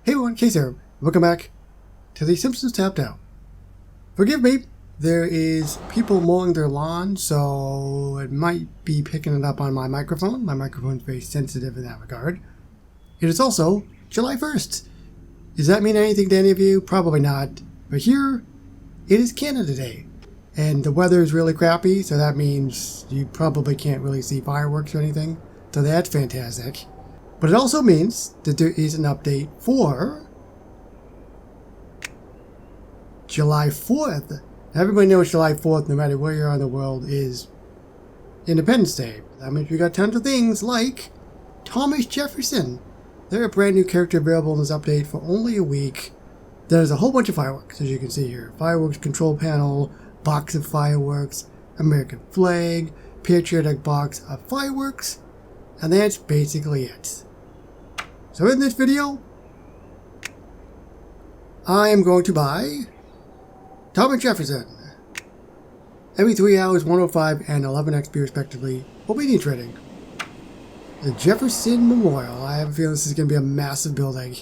Hey everyone, Case here. Welcome back to the Simpsons Tapped Out. Forgive me, there is people mowing their lawn, so it might be picking it up on my microphone. My microphone's very sensitive in that regard. It is also July 1st. Does that mean anything to any of you? Probably not. But here, it is Canada Day. And the weather is really crappy, so that means you probably can't really see fireworks or anything. So that's fantastic. But it also means that there is an update for July 4th. Everybody knows July 4th, no matter where you are in the world, is Independence Day. That means we got tons of things like Thomas Jefferson. They're a brand new character available in this update for only a week. There's a whole bunch of fireworks, as you can see here. Fireworks control panel, box of fireworks, American flag, patriotic box of fireworks, and that's basically it. So in this video, I am going to buy Thomas Jefferson. Every 3 hours, 105 and 11 XP respectively, will be need trading. The Jefferson Memorial. I have a feeling this is going to be a massive building.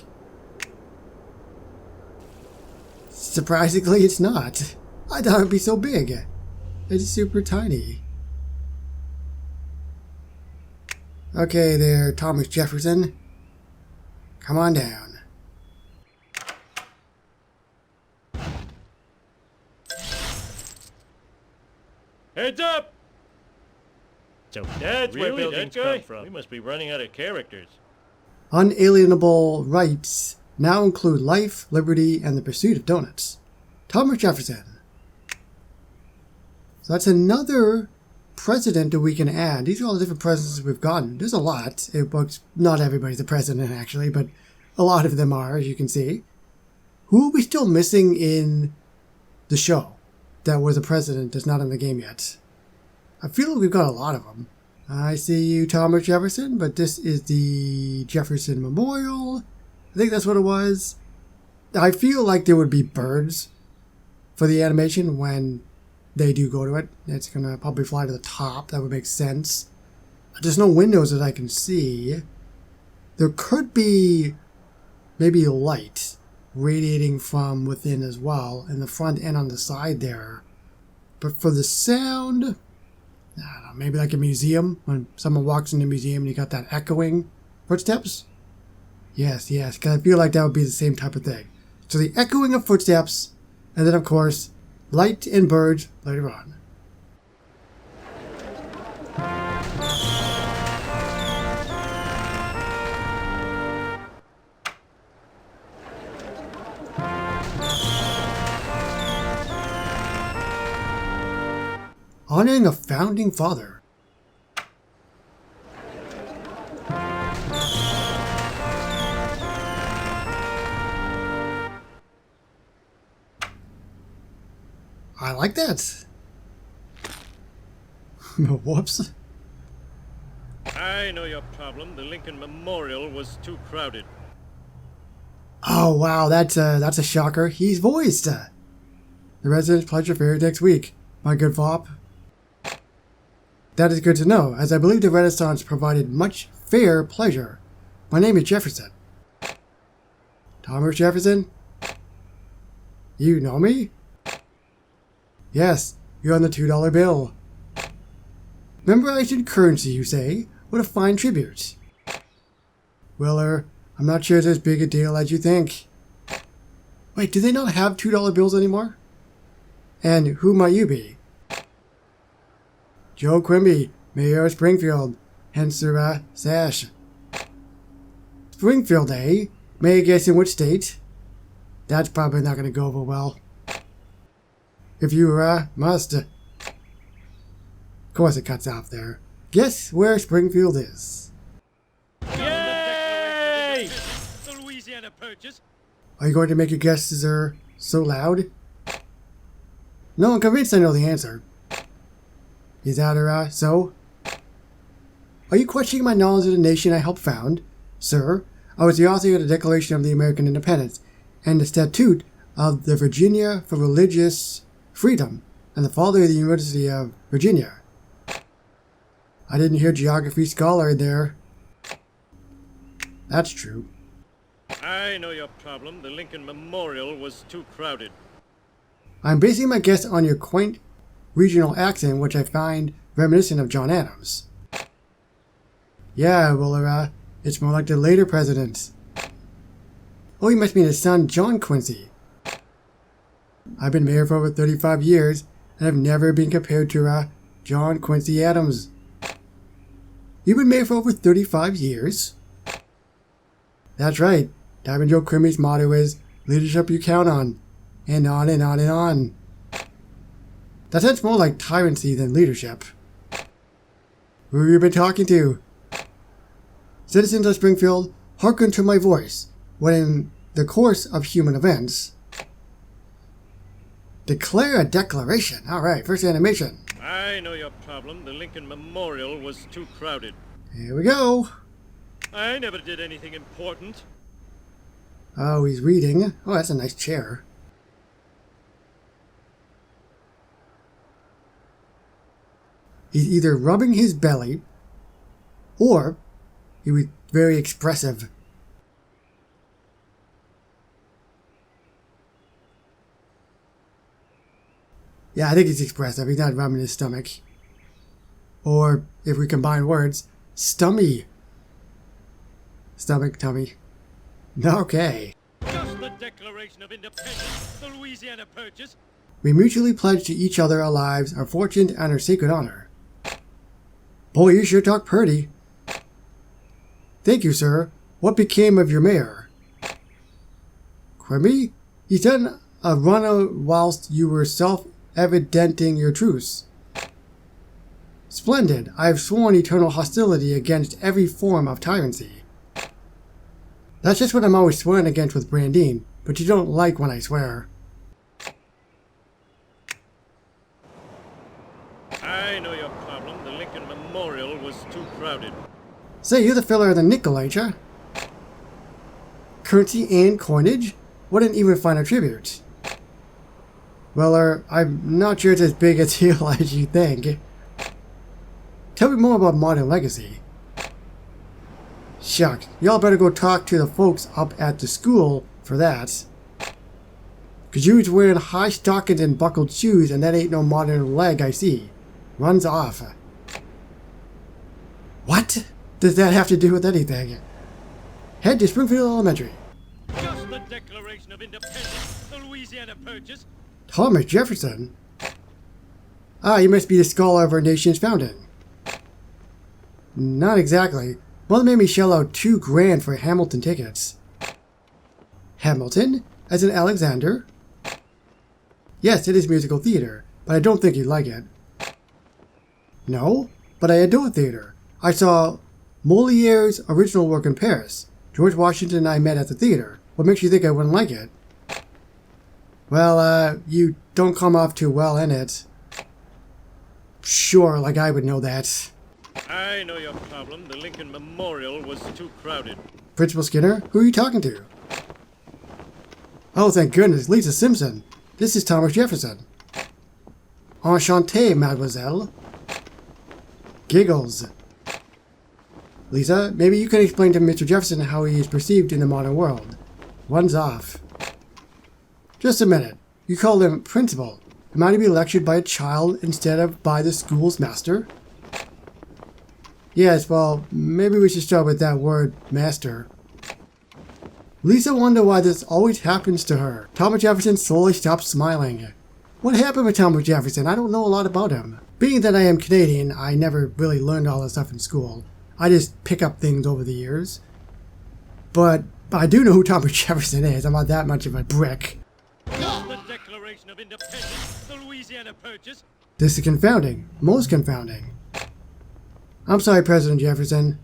Surprisingly, it's not. I thought it would be so big. It's super tiny. Okay there, Thomas Jefferson. Come on down. Heads up! So that's where Really, buildings that guy? come from. We must be running out of characters. Unalienable rights now include life, liberty, and the pursuit of donuts. Thomas Jefferson. So that's another president that we can add. These are all the different presidents we've gotten. There's a lot. Not everybody's a president, actually, but a lot of them are, as you can see. Who are we still missing in the show that was a president that's not in the game yet? I feel like we've got a lot of them. I see you, Thomas Jefferson, but this is the Jefferson Memorial. I think that's what it was. I feel like there would be birds for the animation when they do go to it. It's going to probably fly to the top. That would make sense. There's no windows that I can see. There could be maybe light radiating from within as well, in the front and on the side there. But for the sound, I don't know, maybe like a museum, when someone walks in the museum and you got that echoing footsteps. Yes, because I feel like that would be the same type of thing. So the echoing of footsteps, and then of course, light and birds later on. Honoring a founding father. I like that. Whoops. I know your problem. The Lincoln Memorial was too crowded. Oh wow, that's a shocker. He's voiced. The residents pledge a fair next week. My good fop. That is good to know, as I believe the Renaissance provided much fair pleasure. My name is Jefferson. Thomas Jefferson? You know me? Yes, you're on the $2 bill. Memorized in currency, you say? What a fine tribute. Well, I'm not sure it's as big a deal as you think. Wait, do they not have $2 bills anymore? And who might you be? Joe Quimby, Mayor of Springfield, hence the sash. Springfield, eh? May I guess in which state? That's probably not going to go over well. If you must. Of course it cuts off there. Guess where Springfield is. Yay! The Louisiana Purchase. Are you going to make your guesses so loud? No, I'm convinced I know the answer. Is that so? Are you questioning my knowledge of the nation I helped found? Sir, I was the author of the Declaration of the American Independence and the Statute of the Virginia for Religious Freedom and the father of the University of Virginia. I didn't hear geography scholar in there. That's true. I know your problem. The Lincoln Memorial was too crowded. I'm basing my guess on your quaint regional accent, which I find reminiscent of John Adams. Yeah, well, it's more like the later presidents. Oh, you must mean his son, John Quincy. I've been mayor for over 35 years, and I've never been compared to, John Quincy Adams. You've been mayor for over 35 years? That's right. Diamond Joe Creamy's motto is, leadership you count on. And on and on and on. That sounds more like tyranny than leadership. Who have you been talking to? Citizens of Springfield, hearken to my voice, when in the course of human events. Declare a declaration. Alright, first animation. I know your problem. The Lincoln Memorial was too crowded. Here we go. I never did anything important. Oh, he's reading. Oh, that's a nice chair. He's either rubbing his belly, or he was very expressive. Yeah, I think he's expressive. He's not rubbing his stomach. Or, if we combine words, stummy. Stomach, tummy. Okay. Just the Declaration of Independence, the Louisiana Purchase. We mutually pledge to each other our lives, our fortune, and our sacred honor. Boy, you sure talk purty. Thank you, sir. What became of your mayor? Quimby? He's done a runner whilst you were self-evidenting your truce. Splendid. I have sworn eternal hostility against every form of tyranny. That's just what I'm always swearing against with Brandine, but you don't like when I swear. I know your problem. The Lincoln Memorial was too crowded. Say, you're the filler of the nickel, ain't ya? Currency and coinage? What an even finer tribute. Well, I'm not sure it's as big a deal as you think. Tell me more about modern legacy. Shucks, y'all better go talk to the folks up at the school for that. Cause you was wearing high stockings and buckled shoes, and that ain't no modern leg I see. Runs off. What does that have to do with anything? Head to Springfield Elementary. Just the Declaration of Independence, the Louisiana Purchase. Thomas Jefferson? Ah, you must be the scholar of our nation's founding. Not exactly. Mother made me shell out $2 grand for Hamilton tickets. Hamilton? As in Alexander? Yes, it is musical theater, but I don't think you'd like it. No, but I adore theater. I saw Moliere's original work in Paris. George Washington and I met at the theater. What makes you think I wouldn't like it? Well, you don't come off too well in it. Sure, like I would know that. I know your problem. The Lincoln Memorial was too crowded. Principal Skinner, who are you talking to? Oh, thank goodness, Lisa Simpson. This is Thomas Jefferson. Enchanté, mademoiselle. Giggles. Lisa, maybe you can explain to Mr. Jefferson how he is perceived in the modern world. One's off. Just a minute. You call him principal. Am I to be lectured by a child instead of by the school's master? Yes, well, maybe we should start with that word, master. Lisa wondered why this always happens to her. Thomas Jefferson slowly stopped smiling. What happened with Thomas Jefferson? I don't know a lot about him. Being that I am Canadian, I never really learned all this stuff in school. I just pick up things over the years. But I do know who Thomas Jefferson is. I'm not that much of a brick. The Declaration of Independence, the Louisiana Purchase. This is confounding. Most confounding. I'm sorry, President Jefferson.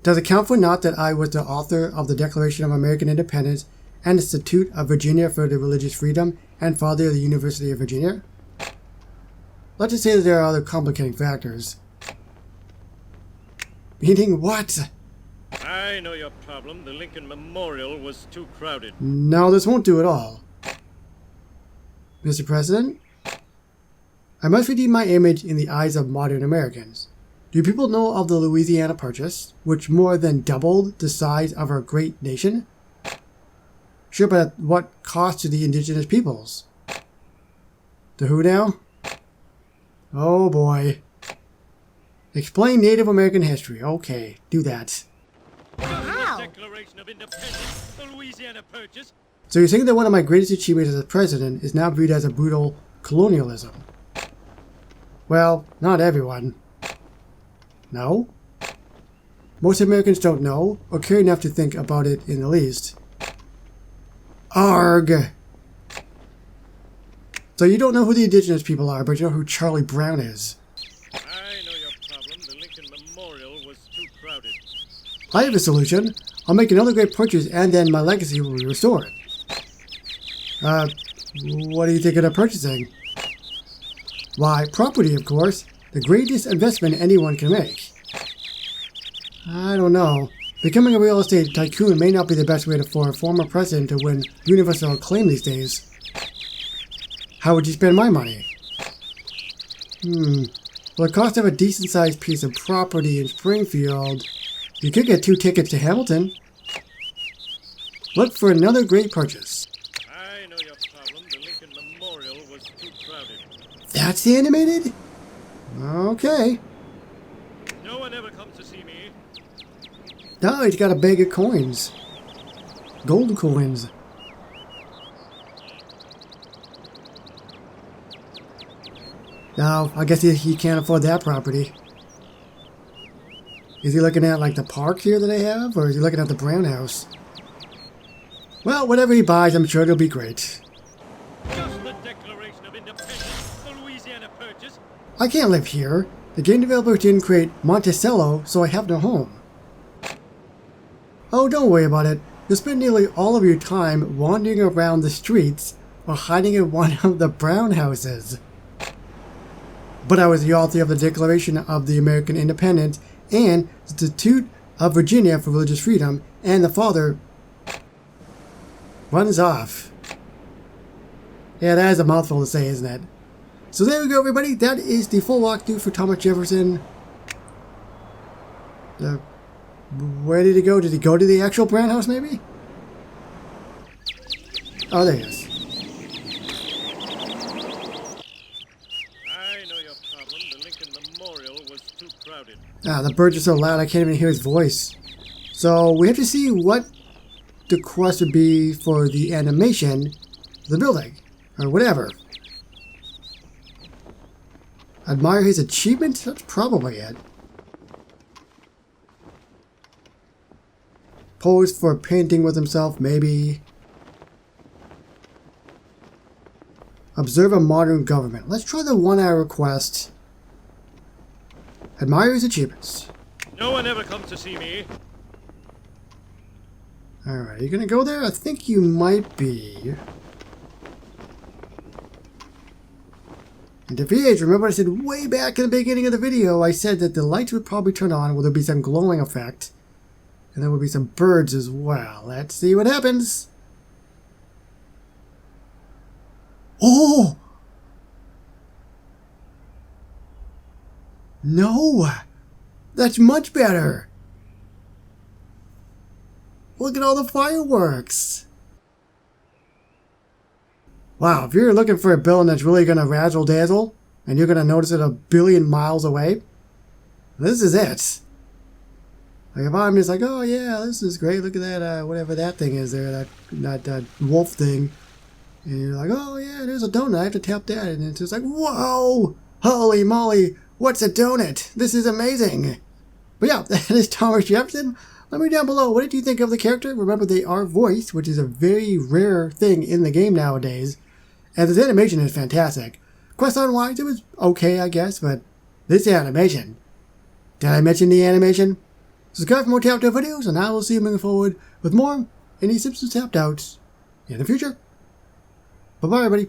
Does it count for naught that I was the author of the Declaration of American Independence and the Statute of Virginia for the Religious Freedom and father of the University of Virginia? Let's just say that there are other complicating factors. Meaning what? I know your problem. The Lincoln Memorial was too crowded. No, this won't do at all. Mr. President, I must redeem my image in the eyes of modern Americans. Do people know of the Louisiana Purchase, which more than doubled the size of our great nation? Sure, but at what cost to the indigenous peoples? To who now? Oh boy. Explain Native American history. Okay, do that. The Declaration of Independence, the Louisiana Purchase. So you're saying that one of my greatest achievements as a president is now viewed as a brutal colonialism? Well, not everyone. No? Most Americans don't know, or care enough to think about it in the least. Arg! So you don't know who the indigenous people are, but you know who Charlie Brown is. I know your problem. The Lincoln Memorial was too crowded. I have a solution. I'll make another great purchase and then my legacy will be restored. What are you thinking of purchasing? Why, property, of course. The greatest investment anyone can make. I don't know. Becoming a real estate tycoon may not be the best way for a former president to win universal acclaim these days. How would you spend my money? Well, the cost of a decent-sized piece of property in Springfield, you could get 2 tickets to Hamilton. Look for another great purchase. I know your problem. The Lincoln Memorial was too crowded. That's animated? Okay. No one ever comes to see me. Oh, he's got a bag of coins. Gold coins. No, I guess he can't afford that property. Is he looking at like the park here that they have, or is he looking at the Brown house? Well, whatever he buys, I'm sure it'll be great. Just the Declaration of Independence, the Louisiana Purchase. I can't live here. The game developer didn't create Monticello, so I have no home. Oh, don't worry about it. You'll spend nearly all of your time wandering around the streets or hiding in one of the Brown houses. But I was the author of the Declaration of the American Independence and the Institute of Virginia for Religious Freedom, and the father runs off. Yeah, that is a mouthful to say, isn't it? So there we go, everybody. That is the full walkthrough for Thomas Jefferson. Where did he go? Did he go to the actual Brown house, maybe? Oh, there he is. I know your problem. The Lincoln Memorial was too crowded. Ah, the birds are so loud I can't even hear his voice. So we have to see what the quest would be for the animation of the building, or whatever. Admire his achievement? That's probably it. Pose for painting with himself, maybe. Observe a modern government. Let's try the 1-hour quest. Admire his achievements. No one ever comes to see me. Alright, you gonna go there? I think you might be. And if he is, remember I said way back in the beginning of the video, I said that the lights would probably turn on, well, there'll be some glowing effect. And there will be some birds as well. Let's see what happens. Oh! No! That's much better! Look at all the fireworks! Wow, if you're looking for a building that's really going to razzle-dazzle, and you're going to notice it a billion miles away, this is it. Like if I'm just like, oh yeah, this is great, look at that, whatever that thing is there, that wolf thing. And you're like, oh yeah, there's a donut, I have to tap that. And it's just like, whoa, holy moly, what's a donut? This is amazing. But yeah, that is Thomas Jefferson. Let me know down below, what did you think of the character? Remember, they are voiced, which is a very rare thing in the game nowadays. And this animation is fantastic. Quest line-wise, it was okay, I guess, but this animation. Did I mention the animation? Subscribe for more tapped out videos, and I will see you moving forward with more any Simpsons tapped outs in the future. Bye-bye, everybody.